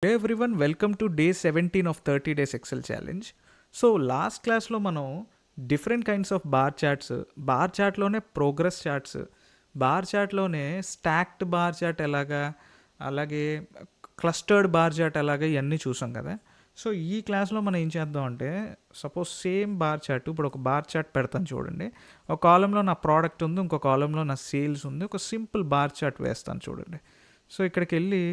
Hey everyone, welcome to day 17 of 30 days Excel challenge. So last క్లాస్లో మనం different kinds of bar charts, bar చార్ట్లోనే progress charts, bar చార్ట్లోనే stacked bar chart ఎలాగా, అలాగే clustered bar chart ఎలాగా ఇవన్నీ చూసాం కదా. సో ఈ క్లాస్లో మనం ఏం చేద్దాం అంటే, సపోజ్ సేమ్ బార్ చార్ట్, ఇప్పుడు ఒక బార్ చార్ట్ పెడతాను చూడండి. ఒక కాలంలో నా ప్రోడక్ట్ ఉంది, ఇంకో కాలంలో నా సేల్స్ ఉంది. ఒక సింపుల్ బార్ చార్ట్ వేస్తాను చూడండి. సో ఇక్కడికి వెళ్ళి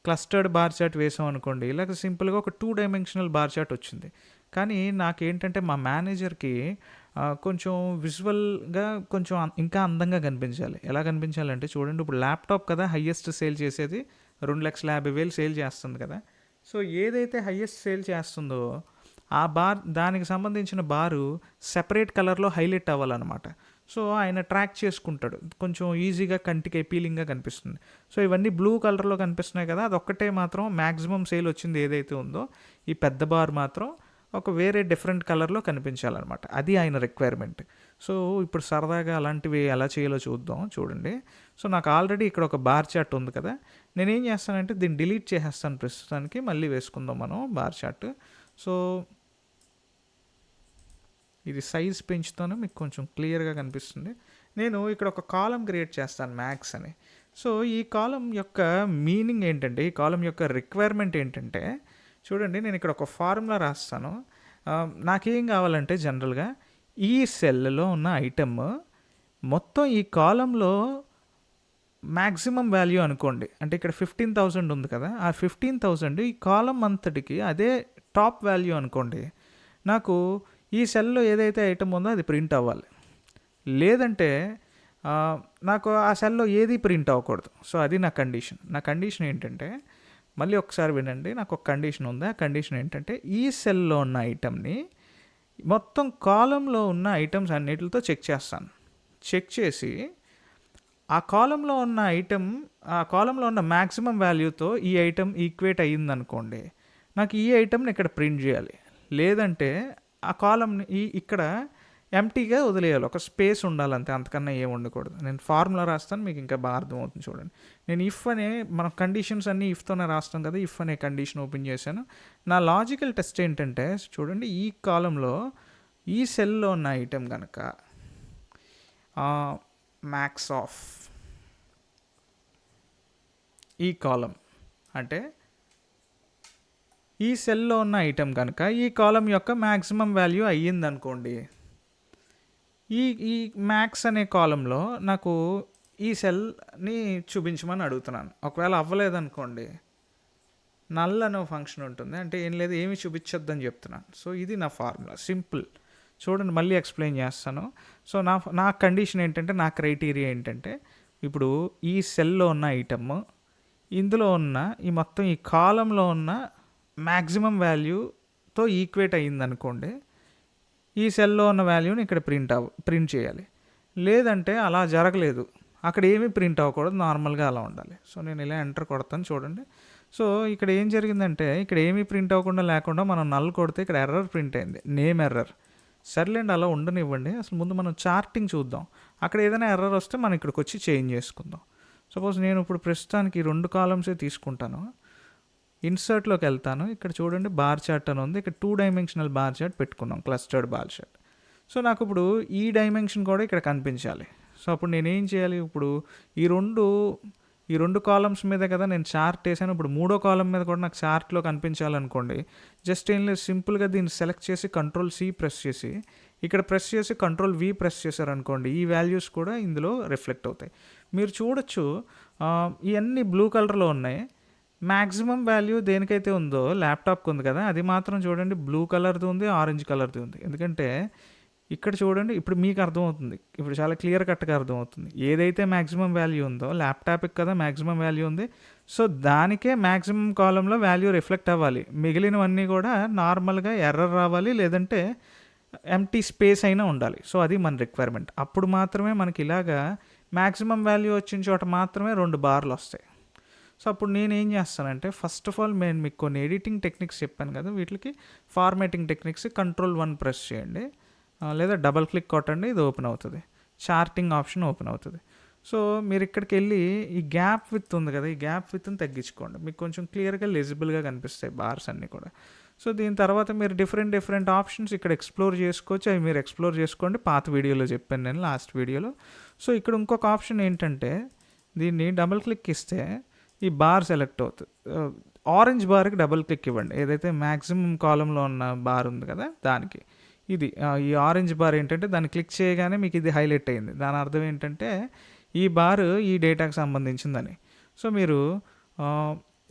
క్లస్టర్డ్ బార్ చార్ట్ వేసాం అనుకోండి, ఇలాగ సింపుల్గా ఒక 2 డైమెన్షనల్ బార్ చార్ట్ వచ్చింది. కానీ నాకేంటంటే మా మేనేజర్కి కొంచెం విజువల్గా కొంచెం ఇంకా అందంగా కనిపించాలి. ఎలా కనిపించాలంటే చూడండి, ఇప్పుడు ల్యాప్టాప్ కదా హయ్యెస్ట్ సేల్ చేసేది, 2,50,000 సేల్ చేస్తుంది కదా. సో ఏదైతే హయ్యెస్ట్ సేల్ చేస్తుందో ఆ బార్, దానికి సంబంధించిన బారు సెపరేట్ కలర్లో హైలైట్ అవ్వాలన్నమాట. సో ఆయన ట్రాక్ చేసుకుంటాడు, కొంచెం ఈజీగా కంటికి అపీలింగ్గా కనిపిస్తుంది. సో ఇవన్నీ బ్లూ కలర్లో కనిపిస్తున్నాయి కదా, అదొక్కటే మాత్రం మ్యాక్సిమం సేల్ వచ్చింది ఏదైతే ఉందో ఈ పెద్ద బార్ మాత్రం ఒక వేరే డిఫరెంట్ కలర్లో కనిపించాలన్నమాట. అది ఆయన రిక్వైర్మెంట్. సో ఇప్పుడు సరదాగా అలాంటివి ఎలా చేయాలో చూద్దాం. చూడండి, సో నాకు ఆల్రెడీ ఇక్కడ ఒక బార్ చార్ట్ ఉంది కదా, నేనేం చేస్తానంటే దీన్ని డిలీట్ చేసేస్తాను ప్రస్తుతానికి, మళ్ళీ వేసుకుందాం మనం బార్ చార్ట్. సో ఇది సైజ్ పెంచుతాను, మీకు కొంచెం క్లియర్గా కనిపిస్తుంది. నేను ఇక్కడ ఒక కాలం క్రియేట్ చేస్తాను మ్యాక్స్ అని. సో ఈ కాలం యొక్క మీనింగ్ ఏంటంటే, ఈ కాలం యొక్క రిక్వైర్మెంట్ ఏంటంటే చూడండి, నేను ఇక్కడ ఒక ఫార్ములా రాస్తాను. నాకేం కావాలంటే జనరల్గా ఈ సెల్లో ఉన్న ఐటమ్ మొత్తం ఈ కాలంలో మ్యాక్సిమం వాల్యూ అనుకోండి. అంటే ఇక్కడ 15,000 ఉంది కదా, ఆ 15,000 ఈ కాలం అంతటికి అదే టాప్ వాల్యూ అనుకోండి. నాకు ఈ సెల్లో ఏదైతే ఐటమ్ ఉందో అది ప్రింట్ అవ్వాలి, లేదంటే నాకు ఆ సెల్లో ఏది ప్రింట్ అవ్వకూడదు. సో అది నా కండిషన్. నా కండిషన్ ఏంటంటే, మళ్ళీ ఒకసారి వినండి, నాకు ఒక కండిషన్ ఉంది. ఆ కండిషన్ ఏంటంటే, ఈ సెల్లో ఉన్న ఐటమ్ని మొత్తం కాలంలో ఉన్న ఐటమ్స్ అన్నిటితో చెక్ చేస్తాను. చెక్ చేసి ఆ కాలంలో ఉన్న ఐటమ్, ఆ కాలంలో ఉన్న మ్యాక్సిమం వాల్యూతో ఈ ఐటమ్ ఈక్వేట్ అయ్యిందనుకోండి, నాకు ఈ ఐటమ్ని ఇక్కడ ప్రింట్ చేయాలి. లేదంటే ఆ కాలంని ఇక్కడ ఎంటీగా వదిలేయాలి, ఒక స్పేస్ ఉండాలంతే, అంతకన్నా ఏం ఉండకూడదు. నేను ఫార్ములా రాస్తాను, మీకు ఇంకా బాగా అర్థమవుతుంది. చూడండి, నేను ఇఫ్ అనే, మన కండిషన్స్ అన్నీ ఇఫ్తోనే రాస్తాం కదా, ఇఫ్ అనే కండిషన్ ఓపెన్ చేశాను. నా లాజికల్ టెస్ట్ ఏంటంటే చూడండి, ఈ కాలంలో ఈ సెల్లో ఉన్న ఐటెం కనుక మ్యాక్స్ ఆఫ్ ఈ కాలం, అంటే ఈ సెల్లో ఉన్న ఐటెం కనుక ఈ కాలం యొక్క మ్యాక్సిమం వాల్యూ అయ్యిందనుకోండి, ఈ మ్యాక్స్ అనే కాలంలో నాకు ఈ సెల్ని చూపించమని అడుగుతున్నాను. ఒకవేళ అవ్వలేదనుకోండి, నల్ అనే ఫంక్షన్ ఉంటుంది, అంటే ఏం లేదు, ఏమి చూపించొద్దని చెప్తున్నాను. సో ఇది నా ఫార్ములా, సింపుల్. చూడండి, మళ్ళీ ఎక్స్ప్లెయిన్ చేస్తాను. సో నా కండిషన్ ఏంటంటే, నా క్రైటీరియా ఏంటంటే, ఇప్పుడు ఈ సెల్లో ఉన్న ఐటమ్ ఇందులో ఉన్న ఈ మొత్తం ఈ కాలంలో ఉన్న మ్యాక్సిమం వాల్యూతో ఈక్వేట్ అయ్యిందనుకోండి, ఈ సెల్లో ఉన్న వాల్యూని ఇక్కడ ప్రింట్ చేయాలి. లేదంటే అలా జరగలేదు, అక్కడ ఏమీ ప్రింట్ అవ్వకూడదు, నార్మల్గా అలా ఉండాలి. సో నేను ఇలా ఎంటర్ కొడతాను చూడండి. సో ఇక్కడ ఏం జరిగిందంటే, ఇక్కడ ఏమీ ప్రింట్ అవ్వకుండా లేకుండా మనం నల్ కొడితే ఇక్కడ ఎర్రర్ ప్రింట్ అయింది, నేమ్ ఎర్రర్. సర్లేండి, అలా ఉండనివ్వండి. అసలు ముందు మనం చార్టింగ్ చూద్దాం. అక్కడ ఏదైనా ఎర్రర్ వస్తే మనం ఇక్కడికి వచ్చి చేంజ్ చేసుకుందాం. సపోజ్ నేను ఇప్పుడు ప్రస్తుతానికి 2 కాలమ్సే తీసుకుంటాను. ఇన్సర్ట్లోకి వెళ్తాను, ఇక్కడ చూడండి బార్ చార్ట్ అని ఉంది, ఇక్కడ 2 డైమెన్షనల్ బార్ చార్ట్ పెట్టుకున్నాం, క్లస్టర్డ్ బార్ చార్ట్. సో నాకు ఇప్పుడు ఈ డైమెన్షన్ కూడా ఇక్కడ కనిపించాలి. సో అప్పుడు నేనేం చేయాలి, ఇప్పుడు ఈ రెండు కాలమ్స్ మీద కదా నేను చార్ట్ వేసాను, ఇప్పుడు 3వ కాలం మీద కూడా నాకు చార్ట్లో కనిపించాలనుకోండి, జస్ట్ ఏం లేదు, సింపుల్గా దీన్ని సెలెక్ట్ చేసి Ctrl+C ప్రెస్ చేసి ఇక్కడ ప్రెస్ చేసి Ctrl+V ప్రెస్ చేశారనుకోండి, ఈ వాల్యూస్ కూడా ఇందులో రిఫ్లెక్ట్ అవుతాయి. మీరు చూడొచ్చు, ఇవన్నీ బ్లూ కలర్లో ఉన్నాయి. మ్యాక్సిమం వాల్యూ దేనికైతే ఉందో ల్యాప్టాప్కి ఉంది కదా, అది మాత్రం చూడండి బ్లూ కలర్ది ఉంది, ఆరెంజ్ కలర్ది ఉంది. ఎందుకంటే ఇక్కడ చూడండి, ఇప్పుడు మీకు అర్థమవుతుంది, ఇప్పుడు చాలా క్లియర్ కట్గా అర్థమవుతుంది. ఏదైతే మ్యాక్సిమం వాల్యూ ఉందో ల్యాప్టాప్కి కదా మ్యాక్సిమం వాల్యూ ఉంది, సో దానికే మ్యాక్సిమం కాలంలో వాల్యూ రిఫ్లెక్ట్ అవ్వాలి. మిగిలినవన్నీ కూడా నార్మల్గా ఎర్రర్ రావాలి, లేదంటే ఎంటీ స్పేస్ అయినా ఉండాలి. సో అది మన రిక్వైర్మెంట్. అప్పుడు మాత్రమే మనకి ఇలాగా మ్యాక్సిమం వాల్యూ వచ్చిన చోట మాత్రమే 2 బార్లు వస్తాయి. సో అప్పుడు నేను ఏం చేస్తానంటే, ఫస్ట్ ఆఫ్ ఆల్ నేను మీకు కొన్ని ఎడిటింగ్ టెక్నిక్స్ చెప్పాను కదా, వీటికి ఫార్మాటింగ్ టెక్నిక్స్, Ctrl+1 ప్రెస్ చేయండి, లేదా డబల్ క్లిక్ కొట్టండి, ఇది ఓపెన్ అవుతుంది, చార్టింగ్ ఆప్షన్ ఓపెన్ అవుతుంది. సో మీరు ఇక్కడికి వెళ్ళి ఈ గ్యాప్ విత్ ఉంది కదా, ఈ గ్యాప్ విత్ని తగ్గించుకోండి. మీకు కొంచెం క్లియర్గా లెజిబుల్గా కనిపిస్తాయి బార్స్ అన్నీ కూడా. సో దీని తర్వాత మీరు డిఫరెంట్ ఆప్షన్స్ ఇక్కడ ఎక్స్ప్లోర్ చేసుకోవచ్చు. అవి మీరు ఎక్స్ప్లోర్ చేసుకోండి. పాత వీడియోలో చెప్పాను నేను, లాస్ట్ వీడియోలో. సో ఇక్కడ ఇంకొక ఆప్షన్ ఏంటంటే, దీన్ని డబుల్ క్లిక్ ఇస్తే ఈ బార్ సెలెక్ట్ అవుతుంది. ఆరెంజ్ బార్కి డబుల్ క్లిక్ ఇవ్వండి, ఏదైతే మ్యాక్సిమం కాలంలో ఉన్న బార్ ఉంది కదా దానికి. ఇది ఈ ఆరెంజ్ బార్ ఏంటంటే దాన్ని క్లిక్ చేయగానే మీకు ఇది హైలైట్ అయింది. దాని అర్థం ఏంటంటే ఈ బార్ ఈ డేటాకి సంబంధించిందని. సో మీరు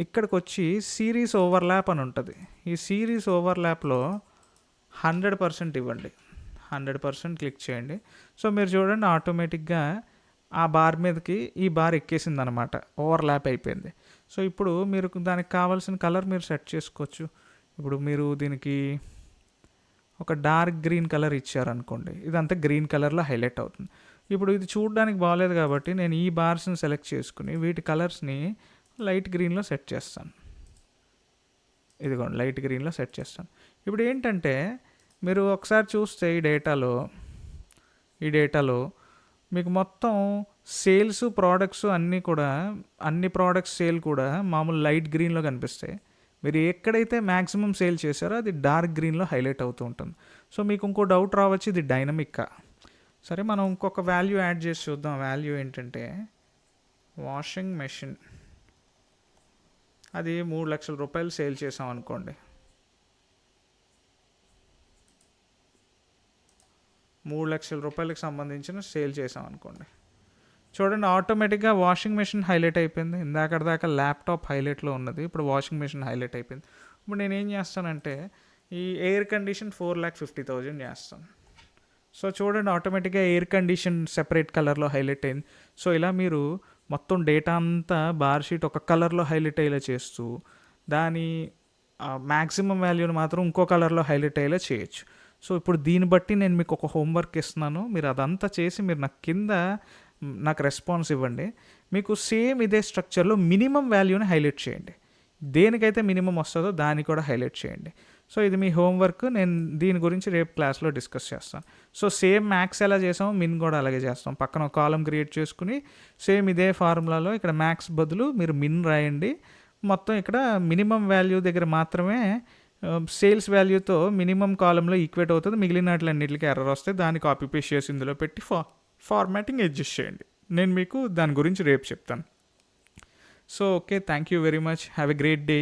ఇక్కడికి వచ్చి సిరీస్ ఓవర్లాప్ అని ఉంటుంది. ఈ సిరీస్ ఓవర్లాప్లో 100% ఇవ్వండి, 100% క్లిక్ చేయండి. సో మీరు చూడండి ఆటోమేటిక్గా ఆ బార్ మీదకి ఈ బార్ ఎక్కేసింది అనమాట, ఓవర్లాప్ అయిపోయింది. సో ఇప్పుడు మీరు దానికి కావాల్సిన కలర్ మీరు సెట్ చేసుకోవచ్చు. ఇప్పుడు మీరు దీనికి ఒక డార్క్ గ్రీన్ కలర్ ఇచ్చారనుకోండి, ఇదంతా గ్రీన్ కలర్లో హైలైట్ అవుతుంది. ఇప్పుడు ఇది చూడడానికి బాగాలేదు కాబట్టి నేను ఈ బార్స్ని సెలెక్ట్ చేసుకుని వీటి కలర్స్ని లైట్ గ్రీన్లో సెట్ చేస్తాను. ఇదిగోండి లైట్ గ్రీన్లో సెట్ చేస్తాను. ఇప్పుడు ఏంటంటే మీరు ఒకసారి చూస్తే ఈ డేటాలో మీకు మొత్తం సేల్స్ ప్రోడక్ట్స్ అన్ని ప్రోడక్ట్స్ సేల్ కూడా మామూలు లైట్ గ్రీన్లో కనిపిస్తాయి. మీరు ఎక్కడైతే మ్యాక్సిమం సేల్ చేశారో అది డార్క్ గ్రీన్లో హైలైట్ అవుతూ ఉంటుంది. సో మీకు ఇంకో డౌట్ రావచ్చు, ఇది డైనమిక్కా? సరే మనం ఇంకొక వాల్యూ యాడ్ చేసి చూద్దాం. వాల్యూ ఏంటంటే వాషింగ్ మెషిన్, అది 3 లక్షల రూపాయలు సేల్ చేసాం అనుకోండి. 3 లక్షల రూపాయలకు సంబంధించిన సేల్ చేసాం అనుకోండి. చూడండి ఆటోమేటిక్గా వాషింగ్ మెషిన్ హైలైట్ అయిపోయింది. ఇందాక ల్యాప్టాప్ హైలైట్లో ఉన్నది, ఇప్పుడు వాషింగ్ మెషిన్ హైలైట్ అయిపోయింది. ఇప్పుడు నేను ఏం చేస్తానంటే ఈ ఎయిర్ కండిషన్ 4,50,000 చేస్తాను. సో చూడండి ఆటోమేటిక్గా ఎయిర్ కండిషన్ సెపరేట్ కలర్లో హైలైట్ అయింది. సో ఇలా మీరు మొత్తం డేటా అంతా బార్ షీట్ ఒక కలర్లో హైలైట్ అయ్యేలా చేస్తూ దాని మ్యాక్సిమం వాల్యూని మాత్రం ఇంకో కలర్లో హైలైట్ అయ్యేలా చేయొచ్చు. సో ఇప్పుడు దీన్ని బట్టి నేను మీకు ఒక హోంవర్క్ ఇస్తున్నాను. మీరు అదంతా చేసి మీరు నాకు రెస్పాన్స్ ఇవ్వండి. మీకు సేమ్ ఇదే స్ట్రక్చర్లో మినిమం వాల్యూని హైలైట్ చేయండి. దేనికైతే మినిమం వస్తుందో దాన్ని కూడా హైలైట్ చేయండి. సో ఇది మీ హోంవర్క్. నేను దీని గురించి రేపు క్లాస్లో డిస్కస్ చేస్తాను. సో సేమ్ మ్యాక్స్ ఎలా చేసామో మిన్ కూడా అలాగే చేస్తాం. పక్కన ఒక కాలం క్రియేట్ చేసుకుని సేమ్ ఇదే ఫార్ములాలో ఇక్కడ మ్యాక్స్ బదులు మీరు మిన్ రాయండి. మొత్తం ఇక్కడ మినిమం వాల్యూ దగ్గర మాత్రమే సేల్స్ వాల్యూతో మినిమం కాలంలో ఈక్వేట్ అవుతుంది. మిగిలినట్లన్నిటికీ ఎర్రర్ వస్తే దాన్ని కాపీ పేస్ట్ చేసి ఇందులో పెట్టి ఫార్మాటింగ్ అడ్జస్ట్ చేయండి. నేను మీకు దాని గురించి రేపు చెప్తాను. So okay, thank you very much. Have a great day.